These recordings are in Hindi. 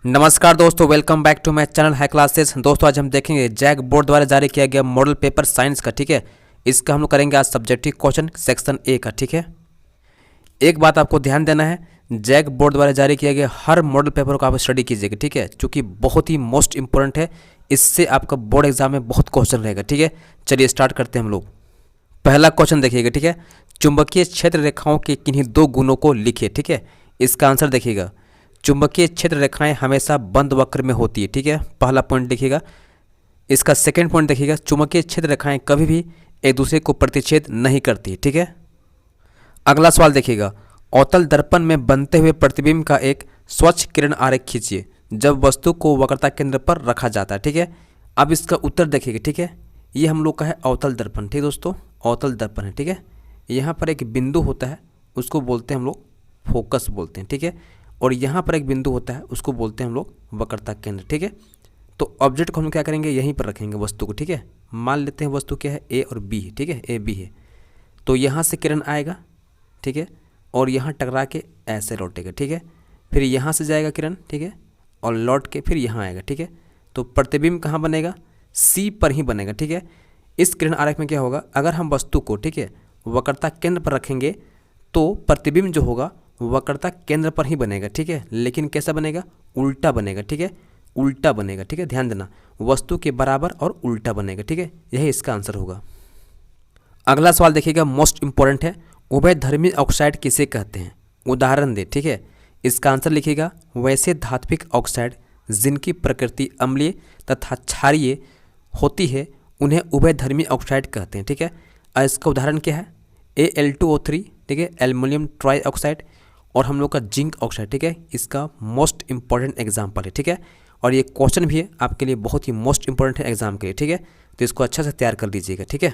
नमस्कार दोस्तों, welcome back to my channel high classes. दोस्तों आज हम देखेंगे जैक बोर्ड द्वारा जारी किया गया मॉडल पेपर साइंस का। ठीक है, इसका हम लोग करेंगे आज सब्जेक्टिव क्वेश्चन सेक्शन ए का। ठीक है, एक बात आपको ध्यान देना है, जैक बोर्ड द्वारा जारी किया गया हर मॉडल पेपर को आप स्टडी कीजिएगा। ठीक है, चूँकि बहुत ही मोस्ट इंपॉर्टेंट है, इससे आपका बोर्ड एग्जाम में बहुत क्वेश्चन रहेगा। ठीक है, चलिए स्टार्ट करते हैं हम लोग। पहला क्वेश्चन देखिएगा। ठीक है, चुंबकीय क्षेत्र रेखाओं के किन्हीं दो गुणों को लिखिए। ठीक है, इसका आंसर देखिएगा, चुंबकीय क्षेत्र रेखाएं हमेशा बंद वक्र में होती है। ठीक है, पहला पॉइंट देखिएगा। इसका सेकंड पॉइंट देखिएगा, चुंबकीय क्षेत्र रेखाएं कभी भी एक दूसरे को प्रतिच्छेद नहीं करती। ठीक है, अगला सवाल देखिएगा, अवतल दर्पण में बनते हुए प्रतिबिंब का एक स्वच्छ किरण आरेख खींचिए जब वस्तु को वक्रता केंद्र पर रखा जाता है। ठीक है, अब इसका उत्तर देखिएगा। ठीक है, ये हम लोग का है अवतल दर्पण। ठीक है दोस्तों, अवतल दर्पण है। ठीक है, यहाँ पर एक बिंदु होता है, उसको बोलते हैं हम लोग फोकस बोलते हैं। ठीक है, और यहाँ पर एक बिंदु होता है, उसको बोलते हैं हम लोग वक्रता केंद्र। ठीक है, तो ऑब्जेक्ट को हम क्या करेंगे, यहीं पर रखेंगे वस्तु को। ठीक है, मान लेते हैं वस्तु क्या है, ए और बी है। ठीक है, ए बी है, तो यहाँ से किरण आएगा। ठीक है, और यहाँ टकरा के ऐसे लौटेगा। ठीक है, फिर यहाँ से जाएगा किरण। ठीक है, और लौट के फिर यहाँ आएगा। ठीक है, तो प्रतिबिंब कहाँ बनेगा, सी पर ही बनेगा। ठीक है, इस किरण आरेख में क्या होगा, अगर हम वस्तु को ठीक है वक्रता केंद्र पर रखेंगे तो प्रतिबिंब जो होगा वक्रता केंद्र पर ही बनेगा। ठीक है, लेकिन कैसा बनेगा, उल्टा बनेगा। ठीक है, उल्टा बनेगा। ठीक है, ध्यान देना, वस्तु के बराबर और उल्टा बनेगा। ठीक है, यही इसका आंसर होगा। अगला सवाल देखिएगा, मोस्ट इंपॉर्टेंट है, उभयधर्मी ऑक्साइड किसे कहते हैं, उदाहरण दे। ठीक है, इसका आंसर लिखिएगा, वैसे धात्विक ऑक्साइड जिनकी प्रकृति अम्लीय तथा क्षारीय होती है उन्हें उभयधर्मी ऑक्साइड कहते हैं। ठीक है, और इसका उदाहरण क्या है, Al2O3। ठीक है, एल्युमिनियम ट्राई ऑक्साइड, और हम लोग का जिंक ऑक्साइड। ठीक है, इसका मोस्ट इंपॉर्टेंट एग्जाम्पल है। ठीक है, और ये क्वेश्चन भी है आपके लिए, बहुत ही मोस्ट इंपॉर्टेंट है एग्जाम के लिए। ठीक है, तो इसको अच्छा से तैयार कर लीजिएगा। ठीक है,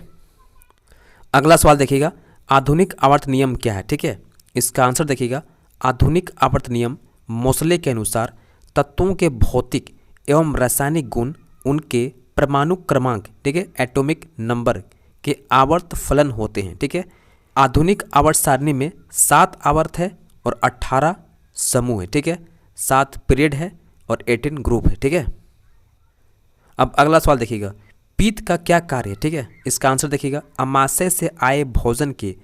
अगला सवाल देखिएगा, आधुनिक आवर्त नियम क्या है। ठीक है, इसका आंसर देखिएगा, आधुनिक आवर्त नियम मोसले के अनुसार तत्वों के भौतिक एवं रासायनिक गुण उनके परमाणु क्रमांक, ठीक है, एटॉमिक नंबर के आवर्त फलन होते हैं। ठीक है, आधुनिक आवर्त सारणी में 7 आवर्त है और 18 समूह है। ठीक है, 7 पीरियड है और 18 ग्रुप है। ठीक है, अब अगला सवाल देखिएगा, पीत का क्या कार्य है। ठीक है, इसका आंसर देखिएगा, अमाशय से आए भोजन के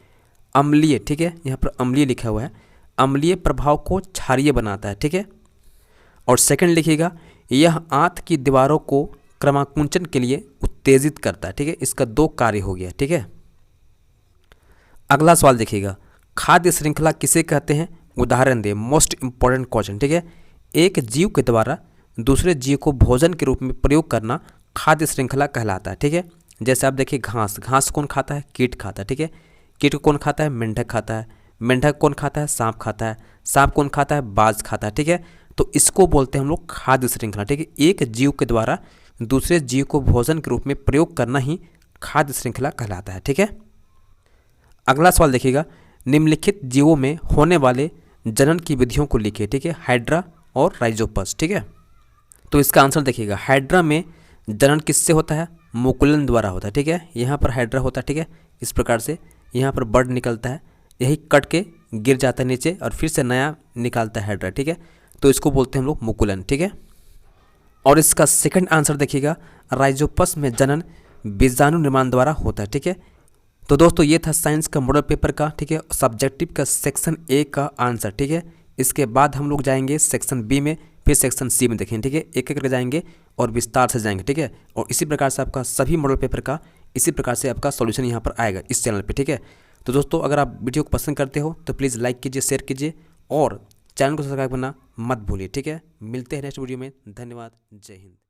अम्लीय, ठीक है, यहाँ पर अम्लीय लिखा हुआ है, अम्लीय प्रभाव को क्षारीय बनाता है। ठीक है, और सेकंड लिखिएगा, यह आंत की दीवारों को क्रमाकुंचन के लिए उत्तेजित करता है। ठीक है, इसका 2 कार्य हो गया। ठीक है, अगला सवाल देखिएगा, खाद्य श्रृंखला किसे कहते हैं, उदाहरण दे। Most important question. ठीक है, एक जीव के द्वारा दूसरे जीव को भोजन के रूप में प्रयोग करना खाद्य श्रृंखला कहलाता है। ठीक है, जैसे आप देखिए, घास, घास कौन खाता है, कीट खाता है। ठीक है, कीट को कौन खाता है, मेंढक खाता है, मेंढक कौन खाता है, सांप खाता है, सांप कौन खाता है, बाज खाता है। ठीक है, तो इसको बोलते हैं हम लोग खाद्य श्रृंखला। ठीक है, एक जीव के द्वारा दूसरे जीव को भोजन के रूप में प्रयोग करना ही खाद्य श्रृंखला कहलाता है। ठीक है, अगला सवाल देखिएगा, निम्नलिखित जीवों में होने वाले जनन की विधियों को लिखिए। ठीक है, हाइड्रा और राइजोपस। ठीक है, तो इसका आंसर देखिएगा, हाइड्रा में जनन किससे होता है, मुकुलन द्वारा होता है। ठीक है, यहाँ पर हाइड्रा होता है। ठीक है, इस प्रकार से यहाँ पर बर्ड निकलता है, यही कट के गिर जाता है नीचे और फिर से नया निकालता है हाइड्रा। ठीक है, तो इसको बोलते हैं हम लोग मुकुलन। ठीक है, और इसका सेकंड आंसर देखिएगा, राइजोपस में जनन बीजाणु निर्माण द्वारा होता है। ठीक है, तो दोस्तों ये था साइंस का मॉडल पेपर का, ठीक है, सब्जेक्टिव का सेक्शन ए का आंसर। ठीक है, इसके बाद हम लोग जाएंगे सेक्शन बी में, फिर सेक्शन सी में देखेंगे। ठीक है, एक एक करके जाएंगे और विस्तार से जाएंगे। ठीक है, और इसी प्रकार से आपका सभी मॉडल पेपर का इसी प्रकार से आपका सॉल्यूशन यहाँ पर आएगा इस चैनल पे। ठीक है, तो दोस्तों अगर आप वीडियो को पसंद करते हो तो प्लीज़ लाइक कीजिए, शेयर कीजिए और चैनल को सब्सक्राइब करना मत भूलिए। ठीक है, मिलते हैं नेक्स्ट वीडियो में। धन्यवाद, जय हिंद।